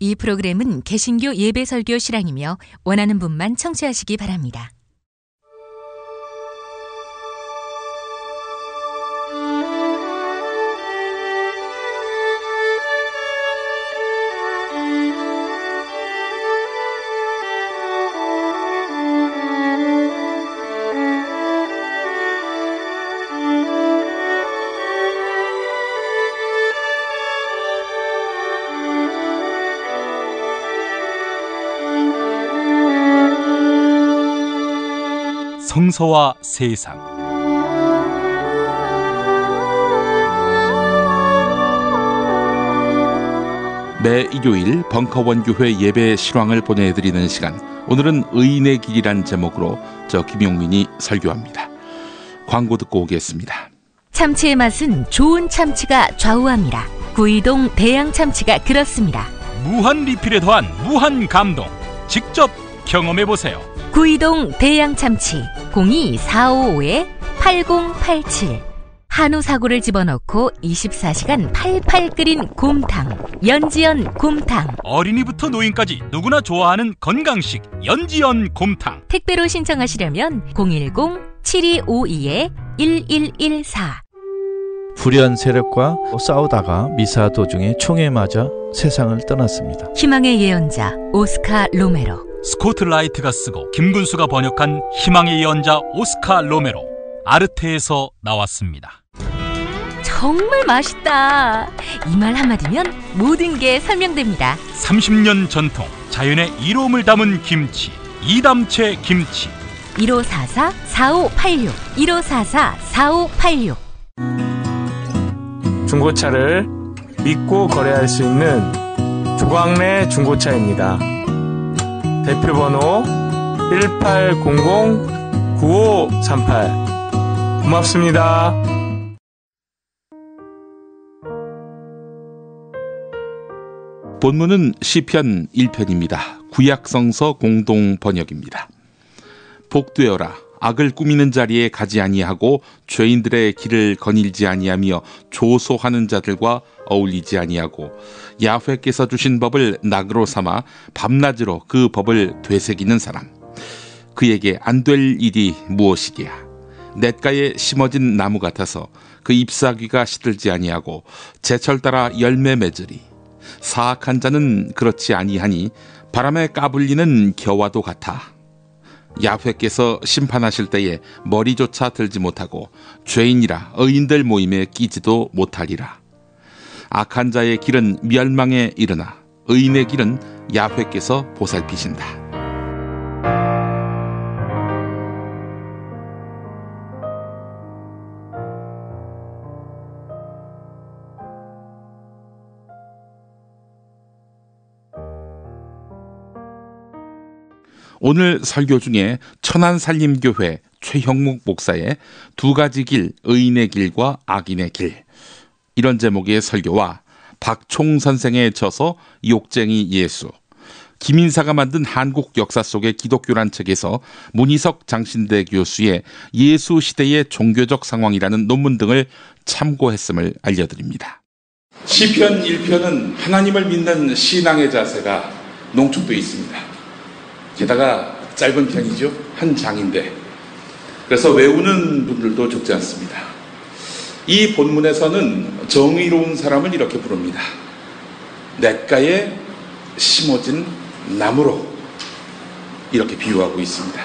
이 프로그램은 개신교 예배설교 실황이며 원하는 분만 청취하시기 바랍니다. 성서와 세상. 매 일요일 벙커원교회 예배 실황을 보내드리는 시간, 오늘은 의인의 길이란 제목으로 김용민이 설교합니다. 광고 듣고 오겠습니다. 참치의 맛은 좋은 참치가 좌우합니다. 구이동 대양 참치가 그렇습니다. 무한 리필에 더한 무한 감동, 직접 경험해보세요. 구이동 대양 참치 02-455-8087. 한우 사고를 집어넣고 24시간 팔팔 끓인 곰탕, 연지연 곰탕. 어린이부터 노인까지 누구나 좋아하는 건강식 연지연 곰탕. 택배로 신청하시려면 010-7252-1114. 불의한 세력과 싸우다가 미사 도중에 총에 맞아 세상을 떠났습니다. 희망의 예언자 오스카 로메로. 스코트 라이트가 쓰고 김군수가 번역한 희망의 예언자 오스카 로메로. 아르테에서 나왔습니다. 정말 맛있다. 이 말 한마디면 모든 게 설명됩니다. 30년 전통, 자연의 이로움을 담은 김치, 이담채 김치. 1544-4586 1544-4586. 중고차를 믿고 거래할 수 있는 조광래 중고차입니다. 대표번호 1800-9538. 고맙습니다. 본문은 시편 1편입니다. 구약성서 공동 번역입니다. 복되어라, 악을 꾸미는 자리에 가지 아니하고 죄인들의 길을 거닐지 아니하며 조소하는 자들과 어울리지 아니하고 야훼께서 주신 법을 낙으로 삼아 밤낮으로 그 법을 되새기는 사람. 그에게 안 될 일이 무엇이랴. 냇가에 심어진 나무 같아서 그 잎사귀가 시들지 아니하고 제철 따라 열매 맺으리. 사악한 자는 그렇지 아니하니 바람에 까불리는 겨와도 같아. 야훼께서 심판하실 때에 머리조차 들지 못하고 죄인이라 의인들 모임에 끼지도 못하리라. 악한 자의 길은 멸망에 이르나 의인의 길은 야훼께서 보살피신다. 오늘 설교 중에 천안살림교회 최형묵 목사의 두 가지 길, 의인의 길과 악인의 길, 이런 제목의 설교와 박총 선생의 저서 욕쟁이 예수, 김인사가 만든 한국 역사 속의 기독교란 책에서 문희석 장신대 교수의 예수 시대의 종교적 상황이라는 논문 등을 참고했음을 알려드립니다. 시편 1편은 하나님을 믿는 신앙의 자세가 농축되어 있습니다. 게다가 짧은 편이죠. 한 장인데. 그래서 외우는 분들도 적지 않습니다. 이 본문에서는 정의로운 사람을 이렇게 부릅니다. 냇가에 심어진 나무로 이렇게 비유하고 있습니다.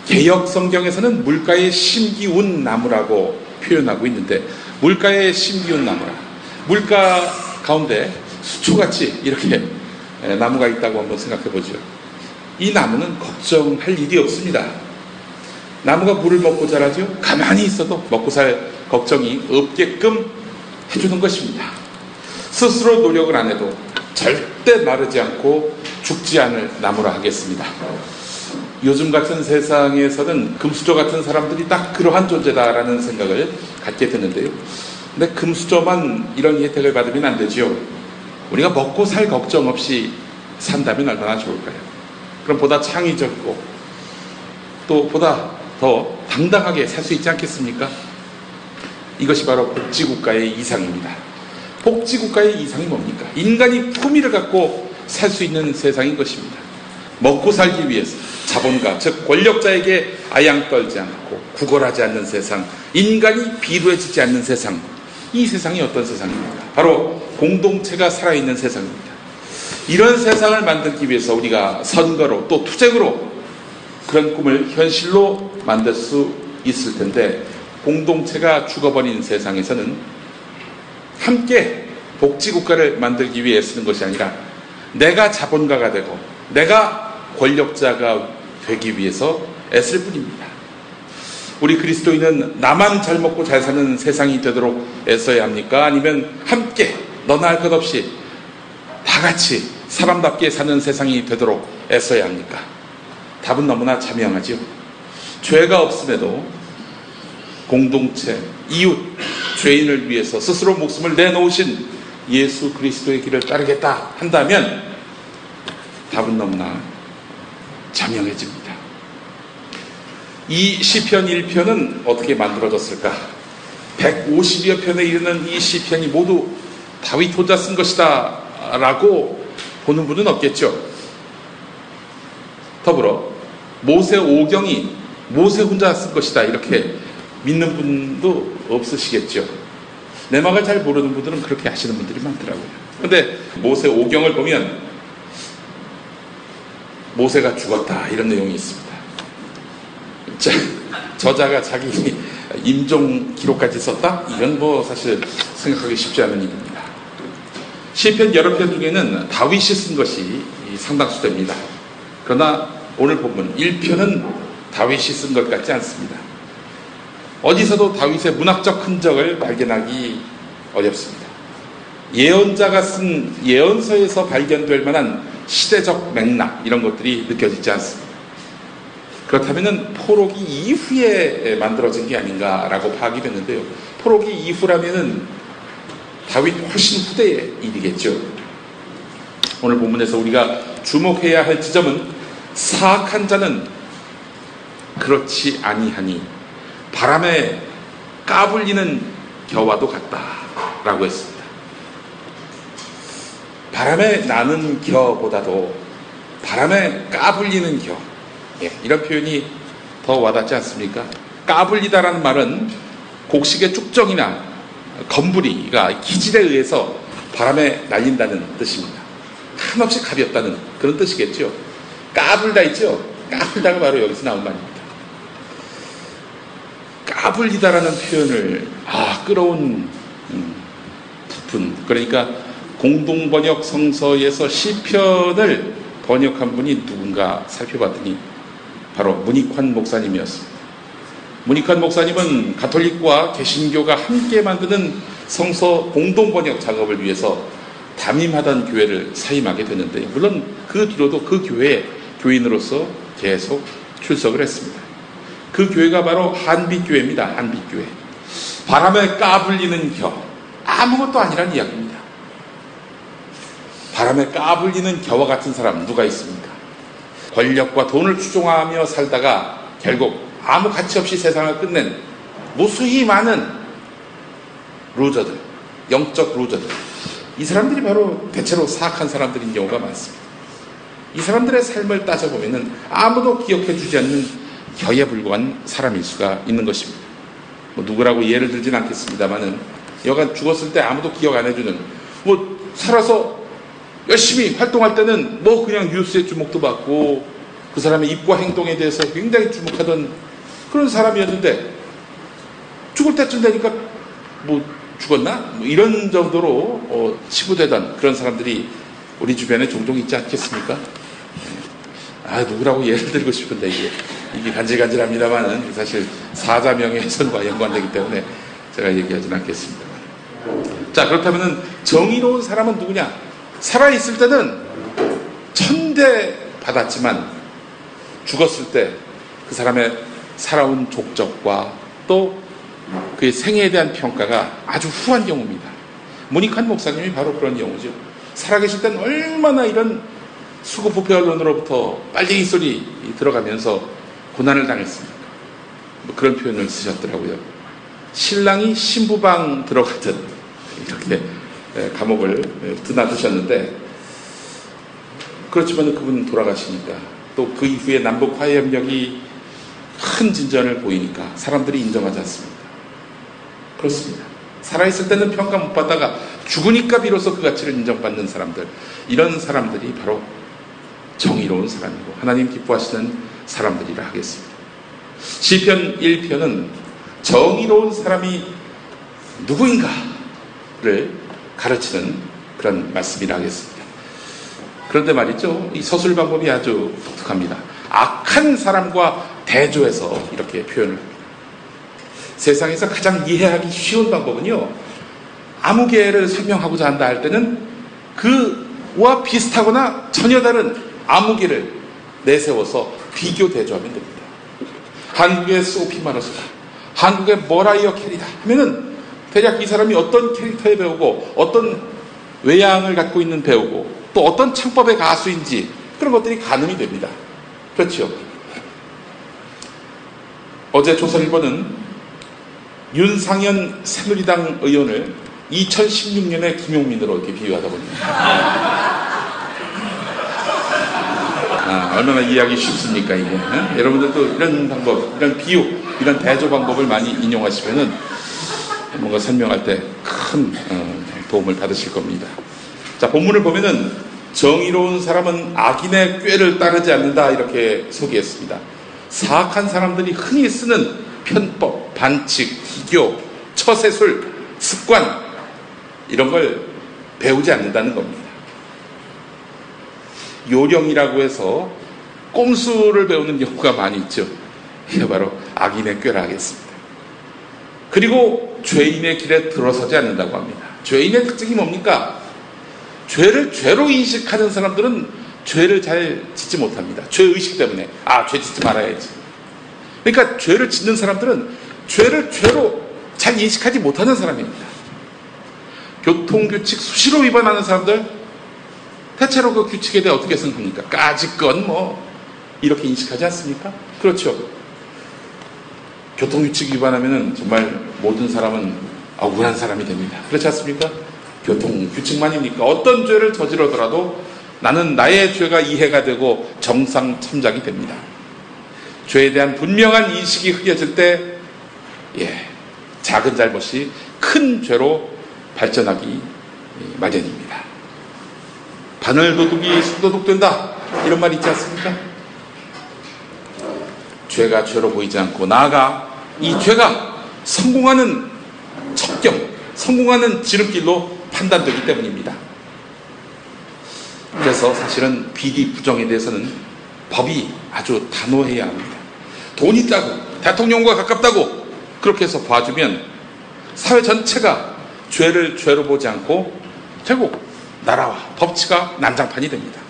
개역 성경에서는 물가에 심기운 나무라고 표현하고 있는데, 물가에 심기운 나무라, 물가 가운데 수초같이 이렇게 나무가 있다고 한번 생각해 보죠. 이 나무는 걱정할 일이 없습니다. 나무가 물을 먹고 자라죠. 가만히 있어도 먹고 살 걱정이 없게끔 해주는 것입니다. 스스로 노력을 안 해도 절대 마르지 않고 죽지 않을 나무라 하겠습니다. 요즘 같은 세상에서는 금수저 같은 사람들이 딱 그러한 존재다라는 생각을 갖게 되는데요. 근데 금수저만 이런 혜택을 받으면 안 되죠. 우리가 먹고 살 걱정 없이 산다면 얼마나 좋을까요? 그럼 보다 창의적이고 또 보다 더 당당하게 살 수 있지 않겠습니까? 이것이 바로 복지국가의 이상입니다. 복지국가의 이상이 뭡니까? 인간이 품위를 갖고 살 수 있는 세상인 것입니다. 먹고 살기 위해서 자본가, 즉 권력자에게 아양 떨지 않고 구걸하지 않는 세상, 인간이 비루해지지 않는 세상, 이 세상이 어떤 세상입니까? 바로 공동체가 살아있는 세상입니다. 이런 세상을 만들기 위해서 우리가 선거로 또 투쟁으로 그런 꿈을 현실로 만들 수 있을 텐데, 공동체가 죽어버린 세상에서는 함께 복지국가를 만들기 위해 쓰는 것이 아니라 내가 자본가가 되고 내가 권력자가 되기 위해서 애쓸 뿐입니다. 우리 그리스도인은 나만 잘 먹고 잘 사는 세상이 되도록 애써야 합니까? 아니면 함께 너나 할 것 없이 다 같이 사람답게 사는 세상이 되도록 애써야 합니까? 답은 너무나 자명하지요. 죄가 없음에도 공동체, 이웃, 죄인을 위해서 스스로 목숨을 내놓으신 예수 그리스도의 길을 따르겠다 한다면 답은 너무나 자명해집니다. 이 시편 1편은 어떻게 만들어졌을까? 150여 편에 이르는 이 시편이 모두 다윗 혼자 쓴 것이다 라고 보는 분은 없겠죠. 더불어 모세 오경이 모세 혼자 쓴 것이다 이렇게 믿는 분도 없으시겠죠. 내막을 잘 모르는 분들은 그렇게 하시는 분들이 많더라고요. 그런데 모세 오경을 보면 모세가 죽었다 이런 내용이 있습니다. 저자가 자기 임종 기록까지 썼다? 이건 뭐 사실 생각하기 쉽지 않은 일입니다. 시편 여러 편 중에는 다윗이 쓴 것이 상당수 됩니다. 그러나 오늘 본문 1편은 다윗이 쓴 것 같지 않습니다. 어디서도 다윗의 문학적 흔적을 발견하기 어렵습니다. 예언자가 쓴 예언서에서 발견될 만한 시대적 맥락 이런 것들이 느껴지지 않습니다. 그렇다면 포로기 이후에 만들어진 게 아닌가라고 파악이 됐는데요. 포로기 이후라면은 다윗 훨씬 후대의 일이겠죠. 오늘 본문에서 우리가 주목해야 할 지점은 사악한 자는 그렇지 아니하니 바람에 까불리는 겨와도 같다라고 했습니다. 바람에 나는 겨보다도 바람에 까불리는 겨, 이런 표현이 더 와닿지 않습니까? 까불리다라는 말은 곡식의 쭉정이나 건부리가 기질에 의해서 바람에 날린다는 뜻입니다. 한없이 가볍다는 그런 뜻이겠죠. 까불다 있죠. 까불다가 바로 여기서 나온 말입니다. 까불리다라는 표현을 끌어온 부분, 그러니까 공동번역 성서에서 시편을 번역한 분이 누군가 살펴봤더니 바로 문익환 목사님이었습니다. 문익환 목사님은 가톨릭과 개신교가 함께 만드는 성서 공동번역 작업을 위해서 담임하던 교회를 사임하게 됐는데, 물론 그 뒤로도 그 교회에 교인으로서 계속 출석을 했습니다. 그 교회가 바로 한빛교회입니다. 한빛교회. 바람에 까불리는 겨, 아무것도 아니란 이야기입니다. 바람에 까불리는 겨와 같은 사람 누가 있습니까? 권력과 돈을 추종하며 살다가 결국 아무 가치 없이 세상을 끝낸 무수히 많은 루저들, 영적 루저들, 이 사람들이 바로 대체로 사악한 사람들인 경우가 많습니다. 이 사람들의 삶을 따져보면 아무도 기억해주지 않는 겨에 불과한 사람일 수가 있는 것입니다. 누구라고 예를 들진 않겠습니다만은 여간 죽었을 때 아무도 기억 안 해주는, 살아서 열심히 활동할 때는 그냥 뉴스에 주목도 받고 그 사람의 입과 행동에 대해서 굉장히 주목하던 그런 사람이었는데, 죽을 때쯤 되니까 죽었나? 이런 정도로 치부되던 그런 사람들이 우리 주변에 종종 있지 않겠습니까? 누구라고 예를 들고 싶은데 이게 간질간질합니다만은 사실 사자명예훼손과 연관되기 때문에 제가 얘기하진 않겠습니다. 자, 그렇다면은 정의로운 사람은 누구냐? 살아있을 때는 천대 받았지만 죽었을 때 그 사람의 살아온 족적과 또 그의 생애에 대한 평가가 아주 후한 경우입니다. 문익환 목사님이 바로 그런 경우죠. 살아계실 때는 얼마나 이런 수구부패 언론으로부터 빨갱이 소리 들어가면서 고난을 당했습니까? 그런 표현을 쓰셨더라고요. 신랑이 신부방 들어가듯 이렇게 감옥을 드나드셨는데, 그렇지만 그분은 돌아가시니까 또 그 이후에 남북 화해협력이 큰 진전을 보이니까 사람들이 인정하지 않습니다. 그렇습니다. 살아있을 때는 평가 못 받다가 죽으니까 비로소 그 가치를 인정받는 사람들, 이런 사람들이 바로 정의로운 사람이고 하나님 기뻐하시는 사람들이라 하겠습니다. 시편 1편은 정의로운 사람이 누구인가를 가르치는 그런 말씀이라 하겠습니다. 그런데 말이죠, 이 서술 방법이 아주 독특합니다. 악한 사람과 대조해서 이렇게 표현을 합니다. 세상에서 가장 이해하기 쉬운 방법은요, 아무 개를 설명하고자 한다 할 때는 그와 비슷하거나 전혀 다른 아무 개를 내세워서 비교 대조하면 됩니다. 한국의 소피 마르소다, 한국의 머라이어 캐리다 하면은 대략 이 사람이 어떤 캐릭터의 배우고 어떤 외양을 갖고 있는 배우고 또 어떤 창법의 가수인지 그런 것들이 가늠이 됩니다. 그렇죠? 어제 조선일보는 윤상현 새누리당 의원을 2016년에 김용민으로 이렇게 비유하다 보니까 얼마나 이해하기 쉽습니까 이게? 여러분들도 이런 방법, 이런 비유, 이런 대조 방법을 많이 인용하시면은 뭔가 설명할 때 큰 도움을 받으실 겁니다. 자, 본문을 보면은 정의로운 사람은 악인의 꾀를 따르지 않는다 이렇게 소개했습니다. 사악한 사람들이 흔히 쓰는 편법, 반칙, 기교, 처세술, 습관 이런 걸 배우지 않는다는 겁니다. 요령이라고 해서 꼼수를 배우는 경우가 많이 있죠. 이게 바로 악인의 꾀라 하겠습니다. 그리고 죄인의 길에 들어서지 않는다고 합니다. 죄인의 특징이 뭡니까? 죄를 죄로 인식하는 사람들은 죄를 잘 짓지 못합니다. 죄의식 때문에 죄 짓지 말아야지. 그러니까 죄를 짓는 사람들은 죄를 죄로 잘 인식하지 못하는 사람입니다. 교통규칙 수시로 위반하는 사람들, 대체로 그 규칙에 대해 어떻게 생각합니까? 까짓건 이렇게 인식하지 않습니까? 그렇죠. 교통규칙 위반하면은 정말 모든 사람은 억울한 사람이 됩니다. 그렇지 않습니까? 교통규칙만입니까? 어떤 죄를 저지르더라도 나는 나의 죄가 이해가 되고 정상 참작이 됩니다. 죄에 대한 분명한 인식이 흐려질 때 작은 잘못이 큰 죄로 발전하기 마련입니다. 바늘도둑이 손도둑된다 이런 말 있지 않습니까? 죄가 죄로 보이지 않고 나아가 이 죄가 성공하는 첩경, 성공하는 지름길로 판단되기 때문입니다. 그래서 사실은 비리 부정에 대해서는 법이 아주 단호해야 합니다. 돈 있다고, 대통령과 가깝다고 그렇게 해서 봐주면 사회 전체가 죄를 죄로 보지 않고 결국 나라와 법치가 난장판이 됩니다.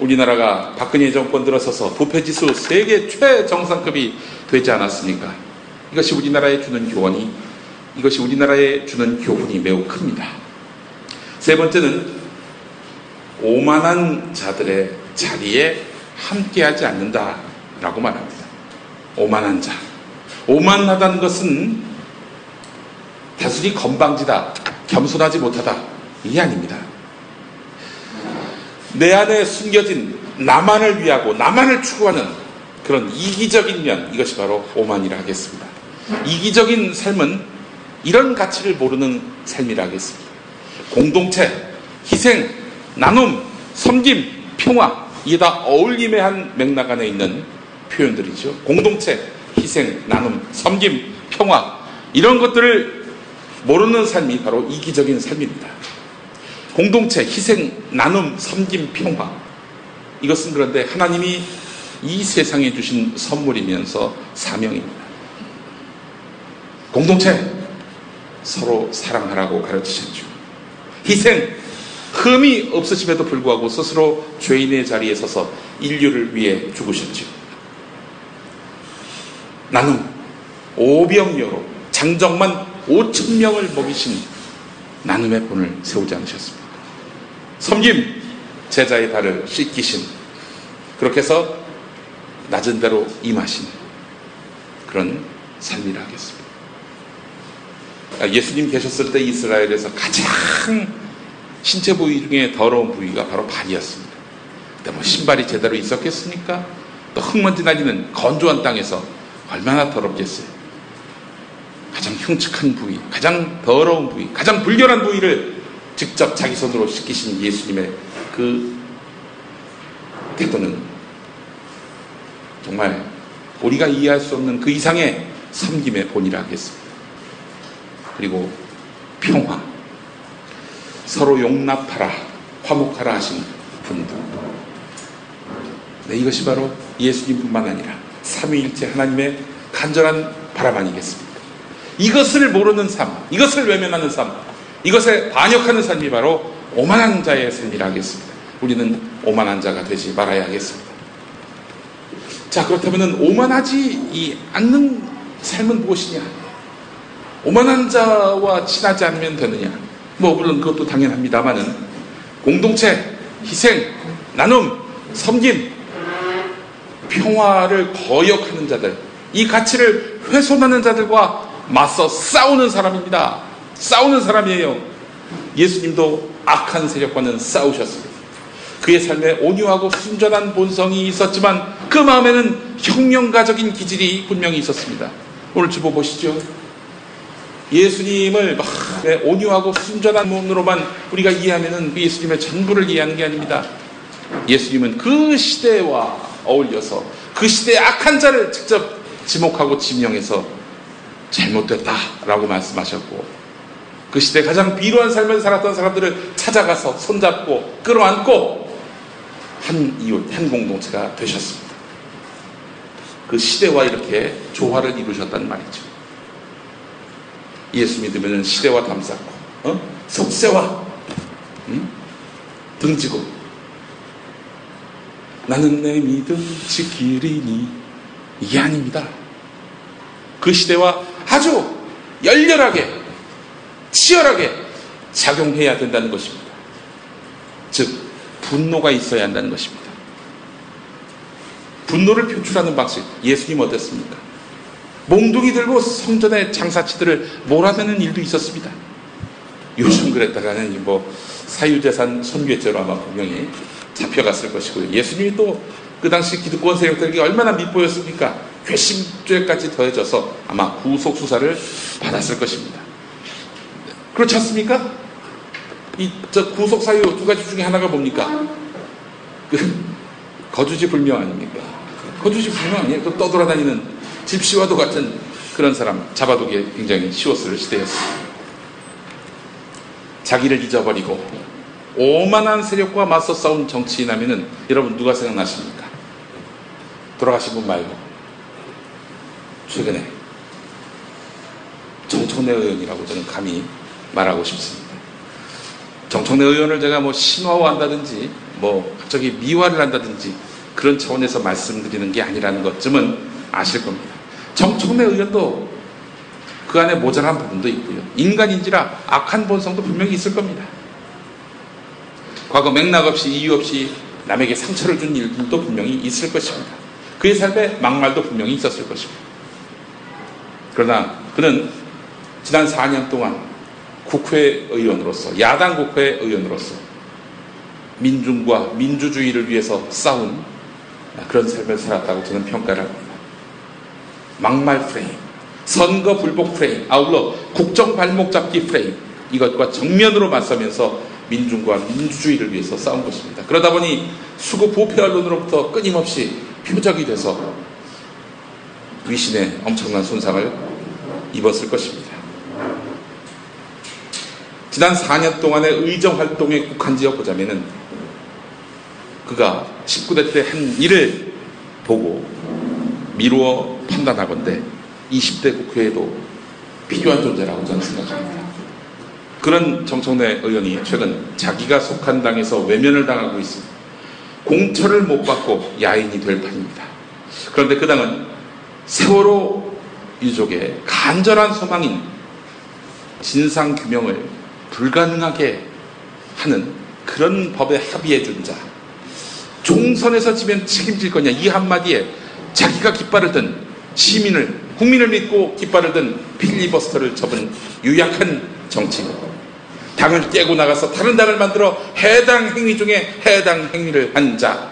우리나라가 박근혜 정권 들어서서 부패지수 세계 최정상급이 되지 않았습니까? 이것이 우리나라에 주는 교훈이, 이것이 우리나라에 주는 교훈이 매우 큽니다. 세 번째는 오만한 자들의 자리에 함께하지 않는다라고 말합니다. 오만한 자. 오만하다는 것은 단순히 건방지다, 겸손하지 못하다 이게 아닙니다. 내 안에 숨겨진 나만을 위하고 나만을 추구하는 그런 이기적인 면, 이것이 바로 오만이라 하겠습니다. 이기적인 삶은 이런 가치를 모르는 삶이라 하겠습니다. 공동체, 희생, 나눔, 섬김, 평화, 이게 다 어울림의 한 맥락 안에 있는 표현들이죠. 공동체, 희생, 나눔, 섬김, 평화, 이런 것들을 모르는 삶이 바로 이기적인 삶입니다. 공동체, 희생, 나눔, 섬김, 평화, 이것은 그런데 하나님이 이 세상에 주신 선물이면서 사명입니다. 공동체, 서로 사랑하라고 가르치셨죠. 희생, 흠이 없으심에도 불구하고 스스로 죄인의 자리에 서서 인류를 위해 죽으셨죠. 나눔, 오병여로 장정만 5,000명을 먹이신 나눔의 본을 세우지 않으셨습니까? 섬김, 제자의 발을 씻기신, 그렇게 해서 낮은 대로 임하신 그런 삶이라 하겠습니다. 예수님 계셨을 때 이스라엘에서 가장 신체 부위 중에 더러운 부위가 바로 발이었습니다. 근데 뭐 신발이 제대로 있었겠습니까? 또 흙먼지 날리는 건조한 땅에서 얼마나 더럽겠어요. 가장 흉측한 부위, 가장 더러운 부위, 가장 불결한 부위를 직접 자기 손으로 씻기신 예수님의 그 태도는 정말 우리가 이해할 수 없는 그 이상의 섬김의 본이라 하겠습니다. 그리고 평화, 서로 용납하라, 화목하라 하신 분도. 네, 이것이 바로 예수님뿐만 아니라 삼위일체 하나님의 간절한 바람 아니겠습니까? 이것을 모르는 삶, 이것을 외면하는 삶, 이것에 반역하는 삶이 바로 오만한 자의 삶이라 하겠습니다. 우리는 오만한 자가 되지 말아야 하겠습니다. 자, 그렇다면 오만하지 않는 삶은 무엇이냐? 오만한 자와 친하지 않으면 되느냐? 뭐 물론 그것도 당연합니다만은 공동체, 희생, 나눔, 섬김, 평화를 거역하는 자들, 이 가치를 훼손하는 자들과 맞서 싸우는 사람입니다. 싸우는 사람이에요. 예수님도 악한 세력과는 싸우셨습니다. 그의 삶에 온유하고 순전한 본성이 있었지만 그 마음에는 혁명가적인 기질이 분명히 있었습니다. 오늘 주보 보시죠. 예수님을 막 온유하고 순전한 몸으로만 우리가 이해하면 그 예수님의 전부를 이해하는 게 아닙니다. 예수님은 그 시대와 어울려서 그 시대의 악한 자를 직접 지목하고 지명해서 잘못됐다라고 말씀하셨고, 그 시대에 가장 비루한 삶을 살았던 사람들을 찾아가서 손잡고 끌어안고 한 이웃, 한 공동체가 되셨습니다. 그 시대와 이렇게 조화를 이루셨단 말이죠. 예수 믿으면 시대와 담쌓고 속세와 등지고 나는 내 믿음 지키리니, 이게 아닙니다. 그 시대와 아주 열렬하게 치열하게 작용해야 된다는 것입니다. 즉 분노가 있어야 한다는 것입니다. 분노를 표출하는 방식, 예수님 어땠습니까? 몽둥이 들고 성전의 장사치들을 몰아내는 일도 있었습니다. 요즘 그랬다가는 뭐 사유재산 손괴죄로 아마 분명히 잡혀갔을 것이고요. 예수님이 또 그 당시 기득권 세력들에게 얼마나 밉보였습니까? 괘씸죄까지 더해져서 아마 구속수사를 받았을 것입니다. 그렇지 않습니까? 저 구속사유 두 가지 중에 하나가 뭡니까? 거주지 불명 아닙니까? 거주지 불명 아니에요? 또 떠돌아다니는 집시와도 같은 그런 사람 잡아두기 굉장히 쉬웠을 시대였습니다. 자기를 잊어버리고 오만한 세력과 맞서 싸운 정치인 하면은 여러분 누가 생각나십니까? 돌아가신 분 말고 최근에 정청래 의원이라고 저는 감히 말하고 싶습니다. 정청래 의원을 제가 뭐 신화화한다든지 뭐 갑자기 미화를 한다든지 그런 차원에서 말씀드리는 게 아니라는 것쯤은 아실 겁니다. 정청래 의원도 그 안에 모자란 부분도 있고요. 인간인지라 악한 본성도 분명히 있을 겁니다. 과거 맥락 없이 이유 없이 남에게 상처를 준 일들도 분명히 있을 것입니다. 그의 삶에 막말도 분명히 있었을 것입니다. 그러나 그는 지난 4년 동안 국회의원으로서, 야당 국회의원으로서 민중과 민주주의를 위해서 싸운 그런 삶을 살았다고 저는 평가를 합니다. 막말 프레임, 선거 불복 프레임, 아울러 국정 발목 잡기 프레임, 이것과 정면으로 맞서면서 민중과 민주주의를 위해서 싸운 것입니다. 그러다 보니 수구 부패 언론으로부터 끊임없이 표적이 돼서 위신에 엄청난 손상을 입었을 것입니다. 지난 4년 동안의 의정활동에 국한지어 보자면은 그가 19대 때 한 일을 보고 미루어 판단하건대 20대 국회에도 필요한 존재라고 저는 생각합니다. 그런 정청래 의원이 최근 자기가 속한 당에서 외면을 당하고 있습니다. 공천을 못 받고 야인이 될 판입니다. 그런데 그 당은 세월호 유족의 간절한 소망인 진상규명을 불가능하게 하는 그런 법에 합의해준 자, 총선에서 지면 책임질 거냐, 이 한마디에 자기가 깃발을 든 시민을, 국민을 믿고 깃발을 든 필리버스터를 접은 유약한 정치인, 당을 깨고 나가서 다른 당을 만들어 해당 행위 중에 해당 행위를 한 자,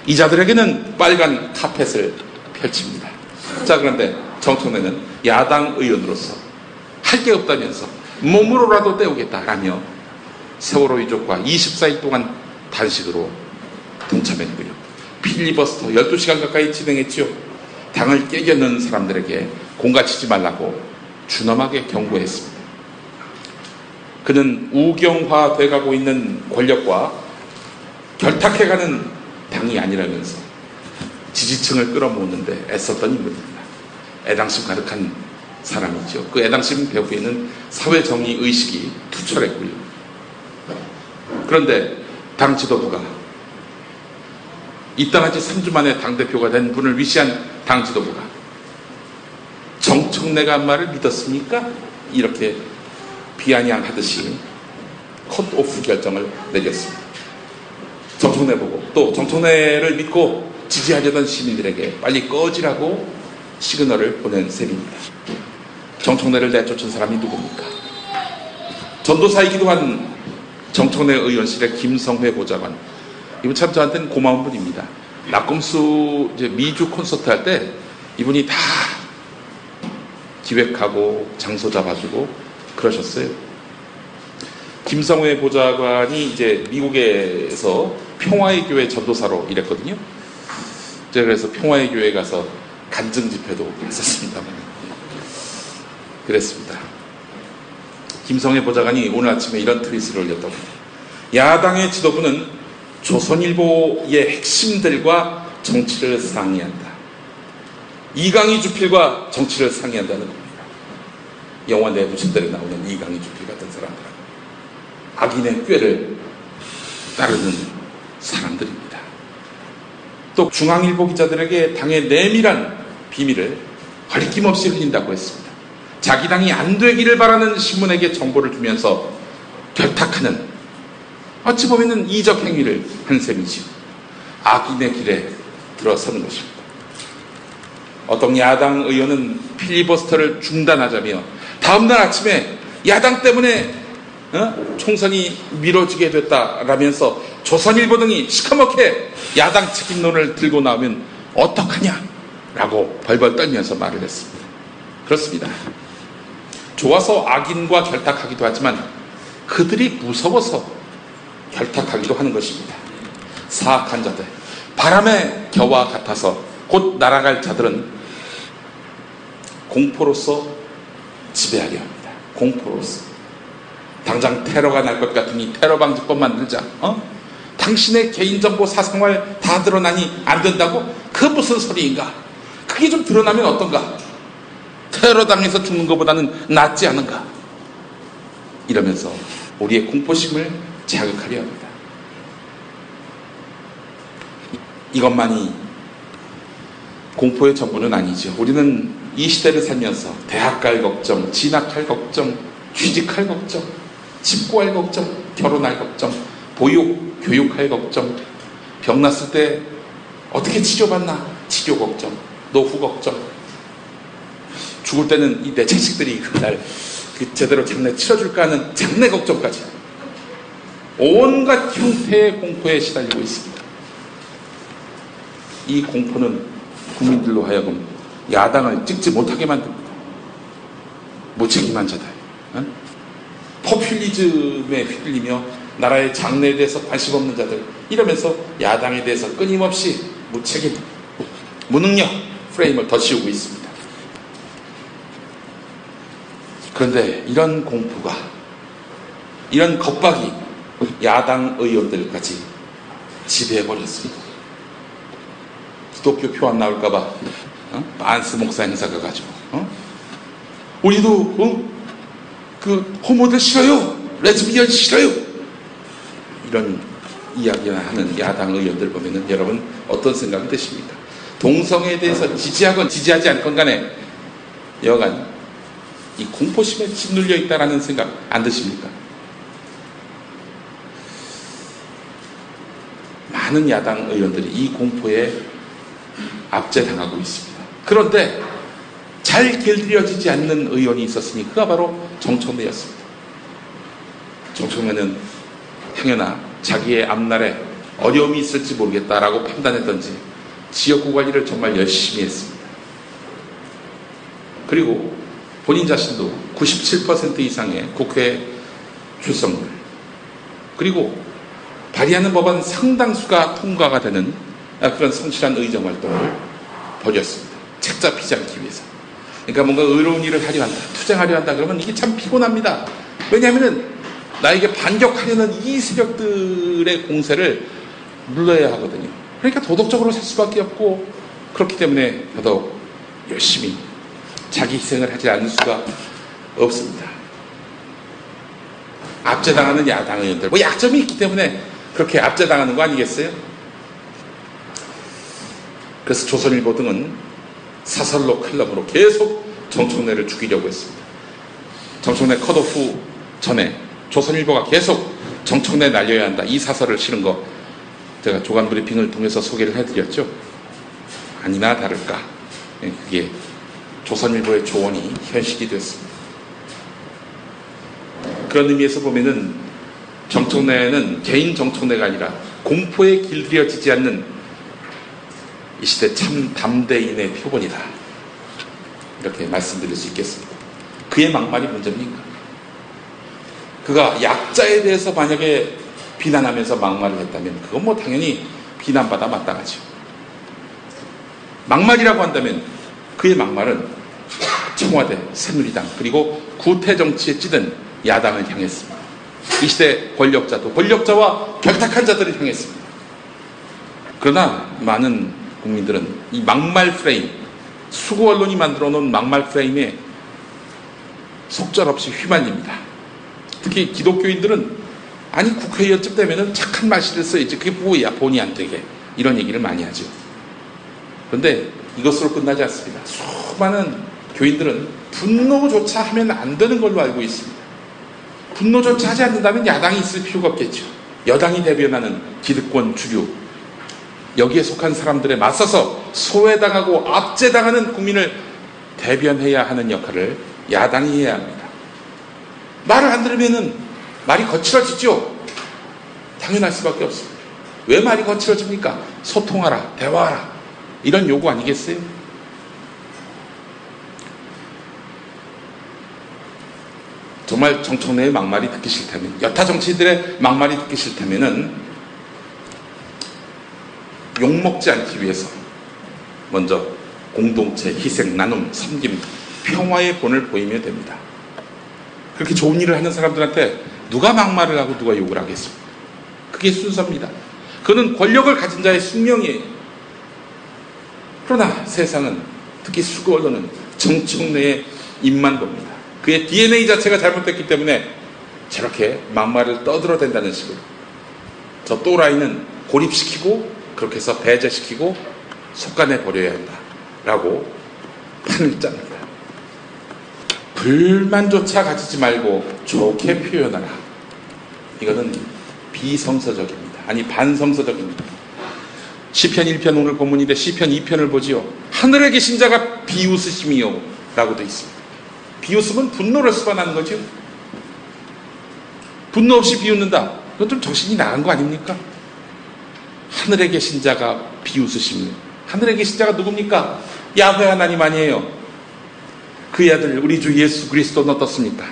이 자들에게는 빨간 카펫을 펼칩니다. 자, 그런데 정청래는 야당 의원으로서 할 게 없다면서 몸으로라도 때우겠다라며 세월호 유족과 24일 동안 단식으로 동참했고요. 필리버스터 12시간 가까이 진행했죠. 당을 깨겨넣은 사람들에게 공가치지 말라고 준엄하게 경고했습니다. 그는 우경화돼가고 있는 권력과 결탁해가는 당이 아니라면서 지지층을 끌어모으는데 애썼던 인물입니다. 애당심 가득한 사람이죠. 그 애당심 배후에는 사회정의 의식이 투철했고요. 그런데 당 지도부가 입당한 지 3주 만에 당대표가 된 분을 위시한 당 지도부가 정청래가 한 말을 믿었습니까? 이렇게 비아냥하듯이 컷오프 결정을 내렸습니다. 정청래 보고 또 정청래를 믿고 지지하려던 시민들에게 빨리 꺼지라고 시그널을 보낸 셈입니다. 정청래를 내쫓은 사람이 누굽니까? 전도사이기도 한 정청래 의원실의 김성회 보좌관. 이분 참 저한테는 고마운 분입니다. 낙검수 이제 미주 콘서트 할 때 이분이 다 기획하고 장소 잡아주고 그러셨어요. 김성회 보좌관이 이제 미국에서 평화의 교회 전도사로 일했거든요. 제가 그래서 평화의 교회 가서 간증 집회도 했었습니다만 그랬습니다. 김성회 보좌관이 오늘 아침에 이런 트윗을 올렸다고 합니다. 야당의 지도부는 조선일보의 핵심들과 정치를 상의한다. 이강희 주필과 정치를 상의한다는 겁니다. 영화 내부신들에 나오는 이강희 주필 같은 사람들하고 악인의 꾀를 따르는 사람들입니다. 또 중앙일보 기자들에게 당의 내밀한 비밀을 거리낌없이 흘린다고 했습니다. 자기 당이 안 되기를 바라는 신문에게 정보를 주면서 결탁하는, 어찌 보면 이적 행위를 한 셈이지요. 악인의 길에 들어서는 것입니다. 어떤 야당 의원은 필리버스터를 중단하자며 다음날 아침에 야당 때문에 총선이 미뤄지게 됐다라면서 조선일보 등이 시커멓게 야당 책임론을 들고 나오면 어떡하냐라고 벌벌 떨면서 말을 했습니다. 그렇습니다. 좋아서 악인과 결탁하기도 하지만 그들이 무서워서 결탁하기도 하는 것입니다. 사악한 자들, 바람의 겨와 같아서 곧 날아갈 자들은 공포로서 지배하려 합니다. 공포로서. 당장 테러가 날 것 같으니 테러 방지법 만들자. 당신의 개인정보 사생활 다 드러나니 안 된다고? 그 무슨 소리인가? 그게 좀 드러나면 어떤가? 테러 당해서 죽는 것보다는 낫지 않은가? 이러면서 우리의 공포심을 자극하려 합니다. 이것만이 공포의 전부는 아니죠. 우리는 이 시대를 살면서 대학 갈 걱정, 진학할 걱정, 취직할 걱정, 집 구할 걱정, 결혼할 걱정, 보육, 교육할 걱정, 병 났을 때 어떻게 치료받나 치료 걱정, 노후 걱정, 죽을 때는 이 내 자식들이 그날 제대로 장례 치러줄까 하는 장례 걱정까지 온갖 형태의 공포에 시달리고 있습니다. 이 공포는 국민들로 하여금 야당을 찍지 못하게 만듭니다. 무책임한 자들, 포퓰리즘에 휘둘리며 나라의 장래에 대해서 관심 없는 자들, 이러면서 야당에 대해서 끊임없이 무책임, 무능력 프레임을 더 씌우고 있습니다. 그런데 이런 공포가, 이런 겁박이 야당 의원들까지 지배해버렸습니다. 기독교 표 안 나올까봐 안스 목사 행사 가가지고 우리도 그 호모들 싫어요, 레즈비언 싫어요, 이런 이야기를 하는 야당 의원들 보면은 여러분 어떤 생각이 드십니까? 동성애에 대해서 지지하건 지지하지 않건 간에 여간 이 공포심에 짓눌려 있다라는 생각 안 드십니까? 많은 야당 의원들이 이 공포에 압제당하고 있습니다. 그런데 잘 길들여지지 않는 의원이 있었으니 그가 바로 정청래였습니다. 정청래는 행여나 자기의 앞날에 어려움이 있을지 모르겠다라고 판단했던지 지역구 관리를 정말 열심히 했습니다. 그리고 본인 자신도 97% 이상의 국회 출석률, 그리고 발의하는 법안 상당수가 통과가 되는 그런 성실한 의정활동을 벌였습니다. 책 잡히지 않기 위해서. 그러니까 뭔가 의로운 일을 하려 한다, 투쟁하려 한다 그러면 이게 참 피곤합니다. 왜냐하면 나에게 반격하려는 이 세력들의 공세를 물러야 하거든요. 그러니까 도덕적으로 살 수밖에 없고, 그렇기 때문에 더더욱 열심히 자기 희생을 하지 않을 수가 없습니다. 압제당하는 야당 의원들, 뭐 약점이 있기 때문에 그렇게 압제당하는 거 아니겠어요? 그래서 조선일보 등은 사설로 칼럼으로 계속 정청래를 죽이려고 했습니다. 정청래 컷오프 전에 조선일보가 계속 정청래 날려야 한다, 이 사설을 실은 거 제가 조간 브리핑을 통해서 소개를 해드렸죠. 아니나 다를까 그게 조선일보의 조언이 현실이 됐습니다. 그런 의미에서 보면은 정청래는 개인 정청래가 아니라 공포에 길들여지지 않는 이 시대 참 담대인의 표본이다, 이렇게 말씀드릴 수 있겠습니다. 그의 막말이 문제입니까? 그가 약자에 대해서 만약에 비난하면서 막말을 했다면 그건 뭐 당연히 비난받아 마땅하죠. 막말이라고 한다면 그의 막말은 청와대, 새누리당, 그리고 구태 정치에 찌든 야당을 향했습니다. 이 시대 권력자도 권력자와 결탁한 자들을 향했습니다. 그러나 많은 국민들은 이 막말 프레임, 수구 언론이 만들어 놓은 막말 프레임에 속절없이 휘말립니다. 특히 기독교인들은 아니 국회의원쯤 되면은 착한 말씨를 써야지, 그게 뭐야 본의 안 되게, 이런 얘기를 많이 하죠. 그런데 이것으로 끝나지 않습니다. 수많은 교인들은 분노조차 하면 안 되는 걸로 알고 있습니다. 분노조차 하지 않는다면 야당이 있을 필요가 없겠죠. 여당이 대변하는 기득권 주류, 여기에 속한 사람들에 맞서서 소외당하고 압제당하는 국민을 대변해야 하는 역할을 야당이 해야 합니다. 말을 안 들으면은 말이 거칠어지죠. 당연할 수밖에 없습니다. 왜 말이 거칠어집니까? 소통하라, 대화하라, 이런 요구 아니겠어요? 정말 정청래의 막말이 듣기 싫다면, 여타 정치인들의 막말이 듣기 싫다면은 욕먹지 않기 위해서 먼저 공동체, 희생, 나눔, 섬김, 평화의 본을 보이면 됩니다. 그렇게 좋은 일을 하는 사람들한테 누가 막말을 하고 누가 욕을 하겠습니까? 그게 순서입니다. 그는 권력을 가진 자의 숙명이에요. 그러나 세상은, 특히 수구 언론은 정청래의 입만 봅니다. 그의 DNA 자체가 잘못됐기 때문에 저렇게 막말을 떠들어댄다는 식으로 저 또라이는 고립시키고 그렇게 해서 배제시키고 속아내버려야 한다라고 판을 짭니다. 불만조차 가지지 말고 좋게 표현하라. 이거는 비성서적입니다. 아니 반성서적입니다. 시편 1편, 오늘 본문인데 시편 2편을 보지요. 하늘에 계신 자가 비웃으심이요 라고 되어 있습니다. 비웃음은 분노를 수반하는 거죠. 분노 없이 비웃는다, 그건 좀 정신이 나간 거 아닙니까? 하늘에 계신 자가 비웃으심이요. 하늘에 계신 자가 누굽니까? 야훼 하나님 아니에요. 그의 아들 우리 주 예수 그리스도는 어떻습니까?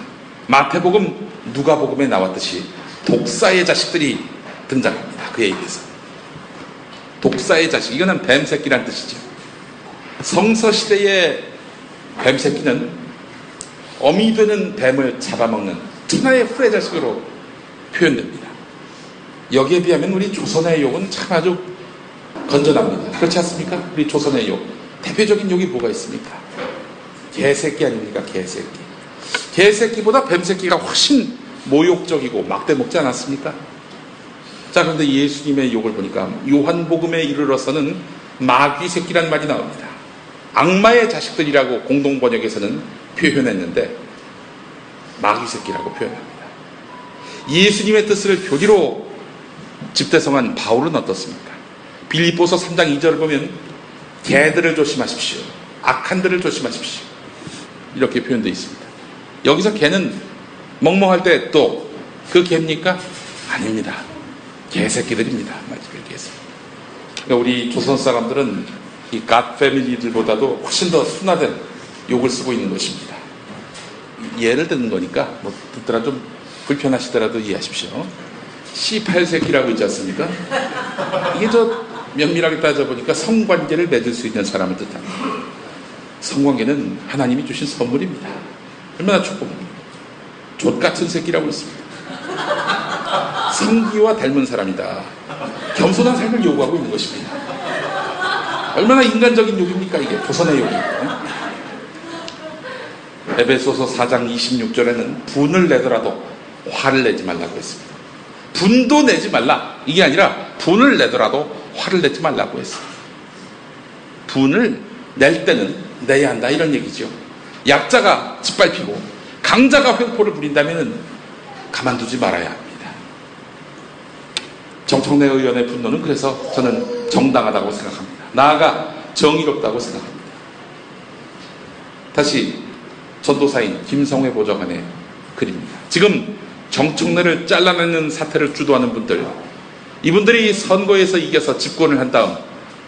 마태복음, 누가복음에 나왔듯이 독사의 자식들이 등장합니다. 그에 입에서 독사의 자식, 이거는 뱀새끼란 뜻이죠. 성서시대의 뱀새끼는 어미 되는 뱀을 잡아먹는 천하의 후레 자식으로 표현됩니다. 여기에 비하면 우리 조선의 욕은 참 아주 건전합니다. 그렇지 않습니까? 우리 조선의 욕, 대표적인 욕이 뭐가 있습니까? 개새끼 아닙니까? 개새끼. 개새끼보다 뱀새끼가 훨씬 모욕적이고 막대먹지 않았습니까? 자, 그런데 예수님의 욕을 보니까 요한복음에 이르러서는 마귀새끼란 말이 나옵니다. 악마의 자식들이라고 공동번역에서는 표현했는데 마귀새끼라고 표현합니다. 예수님의 뜻을 교리로 집대성한 바울은 어떻습니까? 빌립보서 3장 2절을 보면 개들을 조심하십시오, 악한들을 조심하십시오, 이렇게 표현되어 있습니다. 여기서 개는 멍멍할 때 또 그 개입니까? 아닙니다. 개새끼들입니다. 말씀드리겠습니다. 그러니까 우리 조선 사람들은 이 갓 패밀리들보다도 훨씬 더 순화된 욕을 쓰고 있는 것입니다. 예를 드는 거니까 뭐 듣더라 좀 불편하시더라도 이해하십시오. C8새끼라고 있지 않습니까? 이게 저 면밀하게 따져보니까 성관계를 맺을 수 있는 사람을 뜻합니다. 성관계는 하나님이 주신 선물입니다. 얼마나 축복합니다. 족같은 새끼라고 했습니다. 성기와 닮은 사람이다. 겸손한 삶을 요구하고 있는 것입니다. 얼마나 인간적인 욕입니까 이게. 조선의 욕입니다. 에베소서 4장 26절에는 분을 내더라도 화를 내지 말라고 했습니다. 분도 내지 말라. 이게 아니라 분을 내더라도 화를 내지 말라고 했어요. 분을 낼 때는 내야 한다 이런 얘기죠. 약자가 짓밟히고 강자가 횡포를 부린다면 가만두지 말아야 합니다. 정청래 의원의 분노는 그래서 저는 정당하다고 생각합니다. 나아가 정의롭다고 생각합니다. 다시 전도사인 김성회 보좌관의 글입니다. 지금 정청래를 잘라내는 사태를 주도하는 분들, 이분들이 선거에서 이겨서 집권을 한 다음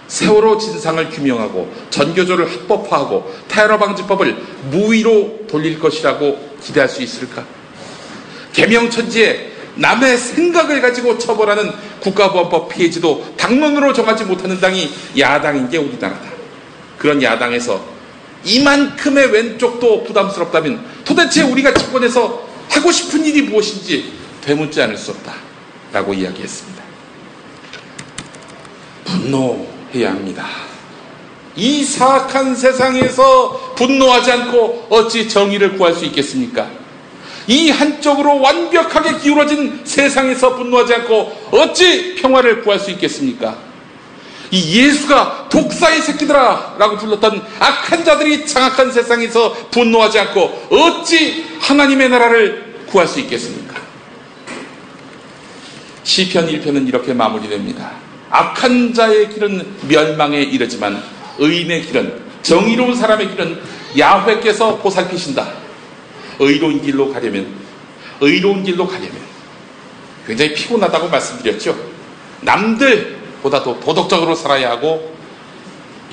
세월호 진상을 규명하고 전교조를 합법화하고 테러 방지법을 무위로 돌릴 것이라고 기대할 수 있을까? 계명천지에 남의 생각을 가지고 처벌하는 국가보안법 폐지도 당론으로 정하지 못하는 당이 야당인 게 우리나라다. 그런 야당에서 이만큼의 왼쪽도 부담스럽다면 도대체 우리가 집권해서 하고 싶은 일이 무엇인지 되묻지 않을 수 없다 라고 이야기했습니다. 분노해야 합니다. 이 사악한 세상에서 분노하지 않고 어찌 정의를 구할 수 있겠습니까? 이 한쪽으로 완벽하게 기울어진 세상에서 분노하지 않고 어찌 평화를 구할 수 있겠습니까? 이 예수가 독사의 새끼들아 라고 불렀던 악한 자들이 장악한 세상에서 분노하지 않고 어찌 하나님의 나라를 구할 수 있겠습니까? 시편 1편은 이렇게 마무리됩니다. 악한 자의 길은 멸망에 이르지만 의인의 길은, 정의로운 사람의 길은 야훼께서 보살피신다. 의로운 길로 가려면 굉장히 피곤하다고 말씀드렸죠. 남들보다도 도덕적으로 살아야 하고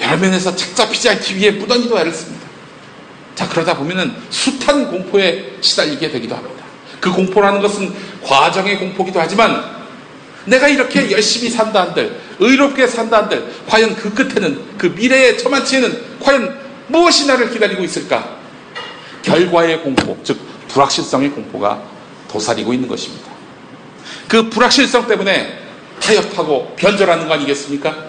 여러 면에서 착 잡히지 않기 위해 무던히도 애를 씁니다. 자, 그러다 보면은 숱한 공포에 시달리게 되기도 합니다. 그 공포라는 것은 과정의 공포기도 하지만 내가 이렇게 열심히 산다 한들, 의롭게 산다 한들 과연 그 끝에는, 그 미래의 저만치에는 과연 무엇이 나를 기다리고 있을까? 결과의 공포, 즉 불확실성의 공포가 도사리고 있는 것입니다. 그 불확실성 때문에 타협하고 변절하는 거 아니겠습니까?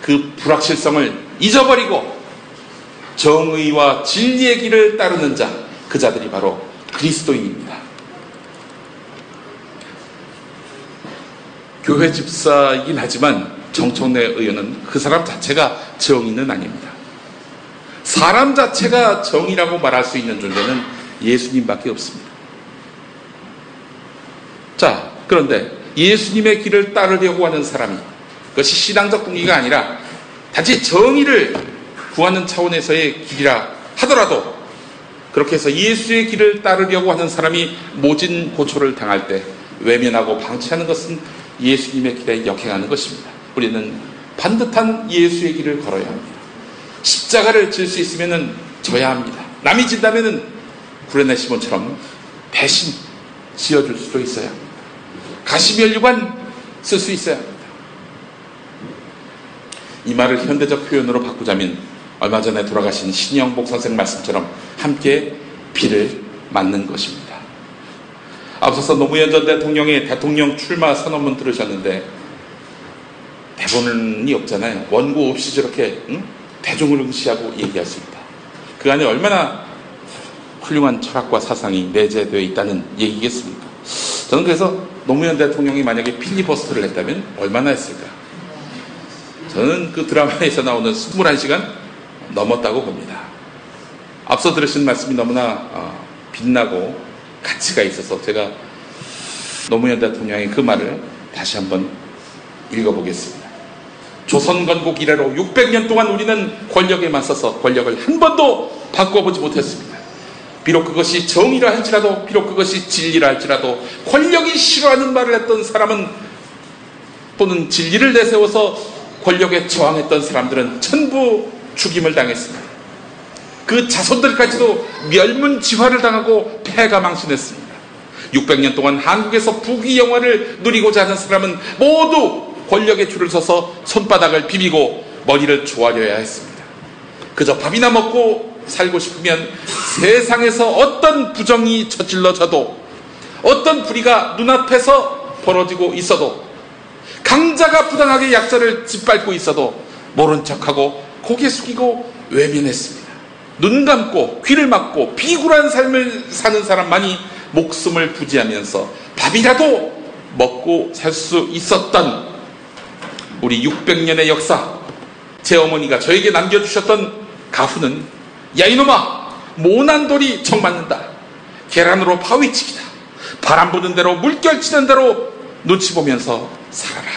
그 불확실성을 잊어버리고 정의와 진리의 길을 따르는 자, 그 자들이 바로 그리스도인입니다. 교회 집사이긴 하지만 정청래 의원은 그 사람 자체가 정의는 아닙니다. 사람 자체가 정의라고 말할 수 있는 존재는 예수님밖에 없습니다. 자, 그런데 예수님의 길을 따르려고 하는 사람이, 그것이 신앙적 동기가 아니라 단지 정의를 구하는 차원에서의 길이라 하더라도, 그렇게 해서 예수의 길을 따르려고 하는 사람이 모진 고초를 당할 때 외면하고 방치하는 것은 예수님의 길에 역행하는 것입니다. 우리는 반듯한 예수의 길을 걸어야 합니다. 십자가를 질 수 있으면 져야 합니다. 남이 진다면 구레네 시몬처럼 대신 지어줄 수도 있어야 합니다. 가시면류관 쓸 수 있어야 합니다. 이 말을 현대적 표현으로 바꾸자면 얼마 전에 돌아가신 신영복 선생 말씀처럼 함께 비를 맞는 것입니다. 앞서서 노무현 전 대통령의 대통령 출마 선언문 들으셨는데 대본이 없잖아요. 원고 없이 저렇게 대중을 응시하고 얘기할 수 있다. 그 안에 얼마나 훌륭한 철학과 사상이 내재되어 있다는 얘기겠습니까? 저는 그래서 노무현 대통령이 만약에 필리버스터를 했다면 얼마나 했을까? 저는 그 드라마에서 나오는 21시간 넘었다고 봅니다. 앞서 들으신 말씀이 너무나 빛나고 가치가 있어서 제가 노무현 대통령의 그 말을 다시 한번 읽어보겠습니다. 조선 건국 이래로 600년 동안 우리는 권력에 맞서서 권력을 한 번도 바꿔보지 못했습니다. 비록 그것이 정의라 할지라도, 비록 그것이 진리라 할지라도 권력이 싫어하는 말을 했던 사람은, 또는 진리를 내세워서 권력에 저항했던 사람들은 전부 죽임을 당했습니다. 그 자손들까지도 멸문지화를 당하고 폐가 망신했습니다. 600년 동안 한국에서 부귀 영화를 누리고자 하는 사람은 모두 권력에 줄을 서서 손바닥을 비비고 머리를 조아려야 했습니다. 그저 밥이나 먹고 살고 싶으면 세상에서 어떤 부정이 저질러져도, 어떤 불의가 눈앞에서 벌어지고 있어도, 강자가 부당하게 약자를 짓밟고 있어도 모른 척하고 고개 숙이고 외면했습니다. 눈 감고 귀를 막고 비굴한 삶을 사는 사람만이 목숨을 부지하면서 밥이라도 먹고 살 수 있었던 우리 600년의 역사, 제 어머니가 저에게 남겨주셨던 가훈은, 야 이놈아, 모난 돌이 정 맞는다, 계란으로 바위치기다, 바람 부는 대로 물결 치는 대로 눈치 보면서 살아라.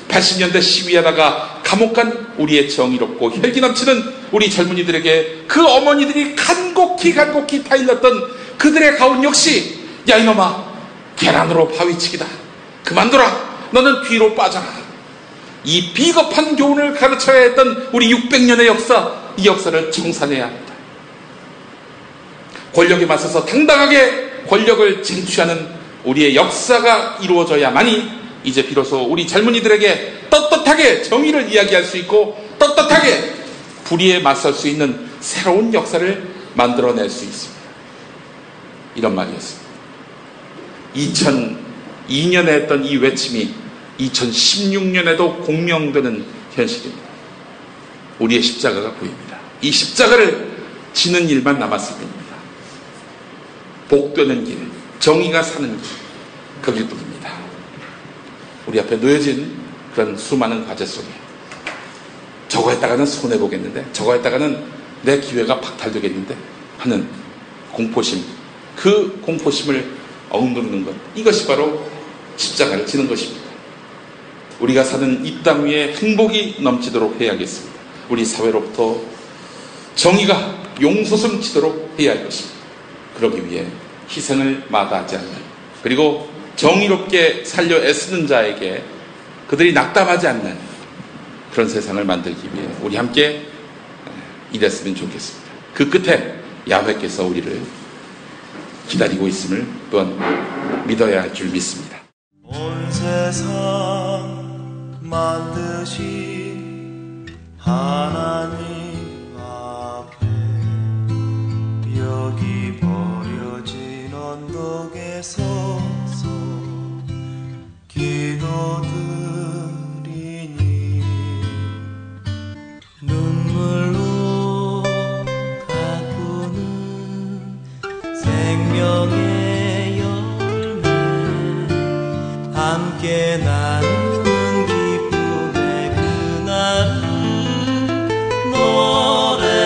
80년대 시위하다가 감옥 간 우리의 정의롭고 혈기 넘치는 우리 젊은이들에게 그 어머니들이 간곡히 타일렀던 그들의 가훈 역시, 야 이놈아, 계란으로 바위치기다, 그만둬라, 너는 뒤로 빠져라. 이 비겁한 교훈을 가르쳐야 했던 우리 600년의 역사, 이 역사를 청산해야 합니다. 권력에 맞서서 당당하게 권력을 쟁취하는 우리의 역사가 이루어져야만이 이제 비로소 우리 젊은이들에게 떳떳하게 정의를 이야기할 수 있고, 떳떳하게 불의에 맞설 수 있는 새로운 역사를 만들어낼 수 있습니다. 이런 말이었습니다. 2002년에 했던 이 외침이 2016년에도 공명되는 현실입니다. 우리의 십자가가 보입니다. 이 십자가를 지는 일만 남았을 뿐입니다. 복되는 길, 정의가 사는 길, 그 길뿐입니다. 우리 앞에 놓여진 그런 수많은 과제 속에 저거 했다가는 손해보겠는데, 저거 했다가는 내 기회가 박탈되겠는데 하는 공포심, 그 공포심을 억누르는 것, 이것이 바로 십자가를 지는 것입니다. 우리가 사는 이 땅 위에 행복이 넘치도록 해야겠습니다. 우리 사회로부터 정의가 용솟음치도록 해야 할 것입니다. 그러기 위해 희생을 마다하지 않는, 그리고 정의롭게 살려 애쓰는 자에게 그들이 낙담하지 않는 그런 세상을 만들기 위해 우리 함께 일했으면 좋겠습니다. 그 끝에 야훼께서 우리를 기다리고 있음을 또한 믿어야 할 줄 믿습니다. 온 세상 만드신 하나님 앞에 여기 버려진 언덕에 서서 기도드리니 눈물로 가꾸는 생명의 열매, 함께 나누는 기쁨의 그날을 노래하네.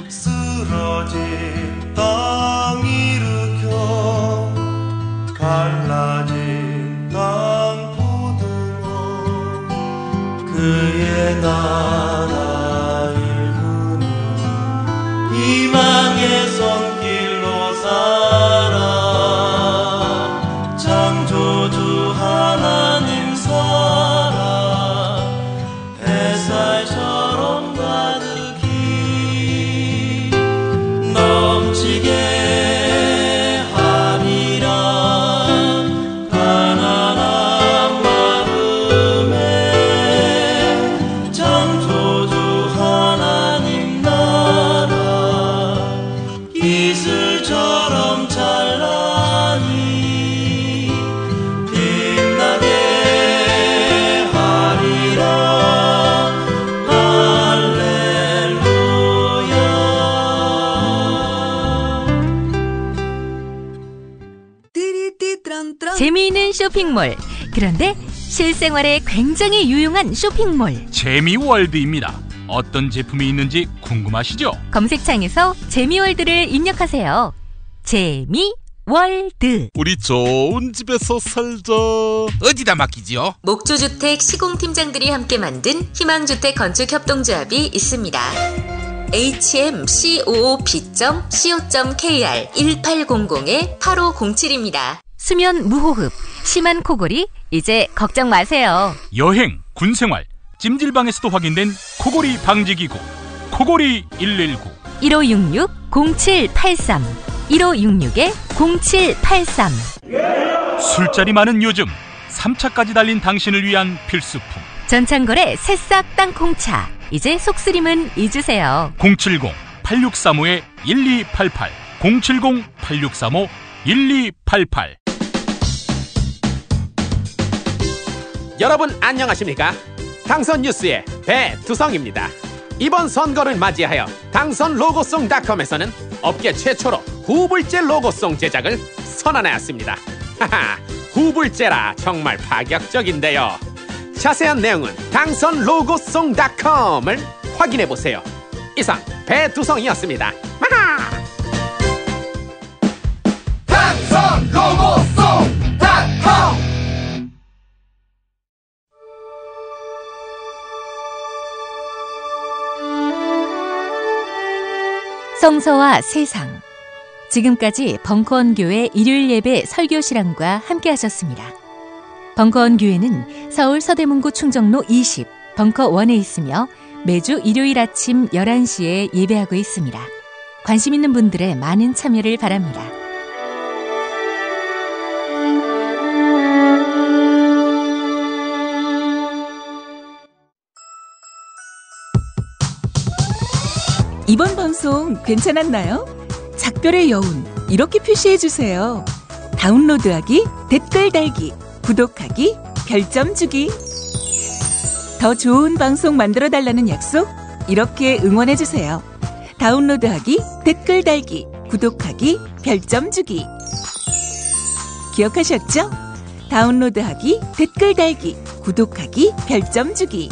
쓰러진 땅 일으켜 갈라진 땅 보듬어 그의 나라 일구는 희망의 손길로 살아. 창조주 하나님 살아. 햇살처럼 가득히 넘치게 하리라. 가난한 마음에 창조주 하나님 나라 이슬처럼 찬란히 빛나게 하리라. 할렐루야. 재미있는 쇼핑몰. 그런데 실생활에 굉장히 유용한 쇼핑몰. 재미월드입니다. 어떤 제품이 있는지 궁금하시죠? 검색창에서 재미월드를 입력하세요. 재미월드. 우리 좋은 집에서 살자. 어디다 맡기지요? 목조주택 시공팀장들이 함께 만든 희망주택 건축협동조합이 있습니다. hmcoop.co.kr 1800-8507입니다. 수면 무호흡, 심한 코골이 이제 걱정 마세요. 여행, 군생활, 찜질방에서도 확인된 코골이 방지기구 코골이 119 1566-0783 1566-0783 술자리 많은 요즘 3차까지 달린 당신을 위한 필수품 전창걸의 새싹 땅콩차 이제 속쓰림은 잊으세요. 070-8635-1288 070-8635-1288 여러분 안녕하십니까? 당선 뉴스의 배두성입니다. 이번 선거를 맞이하여 당선 로고송닷컴에서는 업계 최초로 후불제 로고송 제작을 선언하였습니다. 하하, 후불제라 정말 파격적인데요. 자세한 내용은 당선 로고송닷컴을 확인해보세요. 이상 배두성이었습니다. 마하! 당선 로고송닷컴 성서와 세상. 지금까지 벙커원교회 일요일 예배 설교 실황과 함께 하셨습니다. 벙커원교회는 서울 서대문구 충정로 20 벙커원에 있으며 매주 일요일 아침 11시에 예배하고 있습니다. 관심 있는 분들의 많은 참여를 바랍니다. 이번 방송 괜찮았나요? 작별의 여운 이렇게 표시해주세요. 다운로드하기, 댓글 달기, 구독하기, 별점 주기. 더 좋은 방송 만들어달라는 약속 이렇게 응원해주세요. 다운로드하기, 댓글 달기, 구독하기, 별점 주기. 기억하셨죠? 다운로드하기, 댓글 달기, 구독하기, 별점 주기.